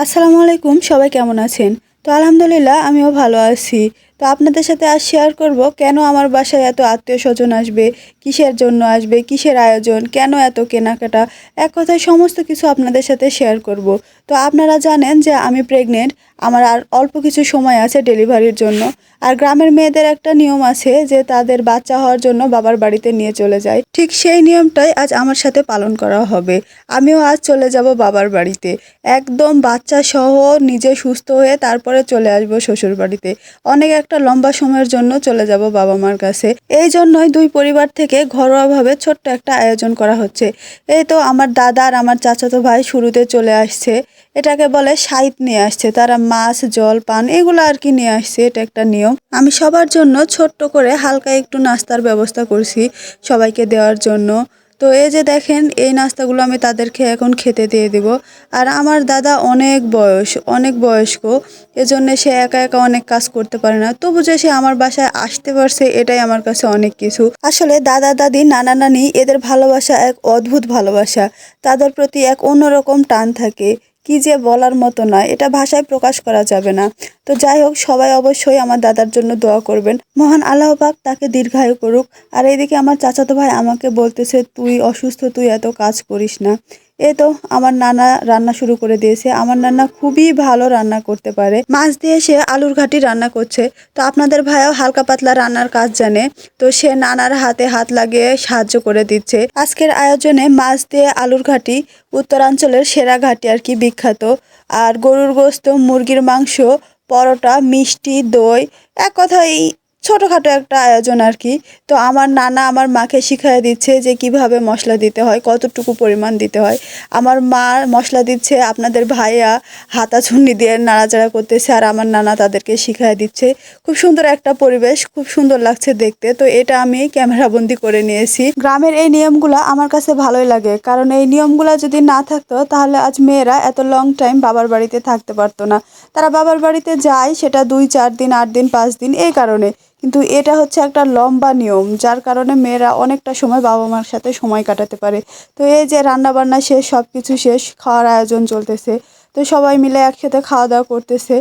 আসসালামু আলাইকুম, সবাই কেমন আছেন? তো আলহামদুলিল্লাহ আমিও ভালো আছি। তো আপনাদের সাথে আজ শেয়ার করব কেন আমার বাসায় এত আত্মীয়স্বজন আসবে, কিসের জন্য আসবে, কিসের আয়োজন, কেন এত কেনাকাটা, এক কথায় সমস্ত কিছু আপনাদের সাথে শেয়ার করব। তো আপনারা জানেন যে আমি প্রেগনেন্ট, আমার আর অল্প কিছু সময় আছে ডেলিভারির জন্য। আর গ্রামের মেয়েদের একটা নিয়ম আছে যে তাদের বাচ্চা হওয়ার জন্য বাবার বাড়িতে নিয়ে চলে যায়। ঠিক সেই নিয়মটাই আজ আমার সাথে পালন করা হবে। আমিও আজ চলে যাব বাবার বাড়িতে। একদম বাচ্চা সহ নিজে সুস্থ হয়ে তারপরে চলে আসবো শ্বশুর বাড়িতে। অনেক একটা লম্বা সময়ের জন্য চলে যাব বাবা মার কাছে। এই জন্যই দুই পরিবার থেকে ঘরোয়াভাবে ছোট্ট একটা আয়োজন করা হচ্ছে। এই তো আমার দাদা আর আমার চাচাতো ভাই শুরুতে চলে আসছে। এটাকে বলে সাইত নিয়ে আসছে, তারা মাছ জল পান এগুলো আর কি নিয়ে আসছে, এটা একটা নিয়ম। আমি সবার জন্য ছোট্ট করে হালকা একটু নাস্তার ব্যবস্থা করছি সবাইকে দেওয়ার জন্য। তো এই যে দেখেন, এই নাস্তাগুলো আমি তাদেরকে এখন খেতে দিয়ে দেব। আর আমার দাদা অনেক বয়স্ক, এজন্য সে একা একা অনেক কাজ করতে পারে না, তবু যে সে আমার বাসায় আসতে পারছে এটাই আমার কাছে অনেক কিছু। আসলে দাদা দাদি নানা নানি এদের ভালোবাসা এক অদ্ভুত ভালোবাসা। তাদের প্রতি এক অন্যরকম টান থাকে, কি যে বলার মতো নয়, এটা ভাষায় প্রকাশ করা যাবে না। তো যাই হোক, সবাই অবশ্যই আমার দাদার জন্য দোয়া করবেন, মহান আল্লাহ পাক তাকে দীর্ঘায়ু করুক। আর এইদিকে আমার চাচাতো ভাই আমাকে বলতেছে, তুই অসুস্থ, তুই এত কাজ করিস না। এই তো আমার নানা রান্না শুরু করে দিয়েছে। আমার নানা খুবই ভালো রান্না করতে পারে, মাছ দিয়ে সে আলুর ঘাটি রান্না করছে। তো আপনাদের ভাইও হালকা পাতলা রান্নার কাজ জানে, তো সে নানার হাতে হাত লাগিয়ে সাহায্য করে দিচ্ছে। আজকের আয়োজনে মাছ দিয়ে আলুর ঘাটি উত্তরাঞ্চলের সেরা ঘাটি আর কি, বিখ্যাত। আর গরুর গোস্ত, মুরগির মাংস, পরোটা, মিষ্টি, দই, এক কথায় ছোটোখাটো একটা আয়োজন আর কি। তো আমার নানা আমার মাকে শিখিয়ে দিচ্ছে যে কিভাবে মশলা দিতে হয়, কতটুকু পরিমাণ দিতে হয়। আমার মা মশলা দিচ্ছে, আপনাদের ভাইয়া হাতা ছুন্নি দিয়ে নাড়াচাড়া করতেছে, আর আমার নানা তাদেরকে শিখিয়ে দিচ্ছে। খুব সুন্দর একটা পরিবেশ, খুব সুন্দর লাগছে দেখতে। তো এটা আমি ক্যামেরাবন্দি করে নিয়েছি। গ্রামের এই নিয়মগুলো আমার কাছে ভালোই লাগে, কারণ এই নিয়মগুলো যদি না থাকতো তাহলে আজ মেয়েরা এত লং টাইম বাবার বাড়িতে থাকতে পারতো না। তারা বাবার বাড়িতে যায় সেটা 2-4 দিন, 8 দিন, 5 দিন, এই কারণে। কিন্তু এটা হচ্ছে একটা লম্বা নিয়ম, যার কারণে মেয়েরা অনেকটা সময় বাবা মার সাথে সময় কাটাতে পারে। তো এই যে রান্না বান্না শেষ, সব কিছু শেষ, খাওয়ার আয়োজন চলতেছে। তো সবাই মিলে একসাথে খাওয়া দাওয়া করতেছে।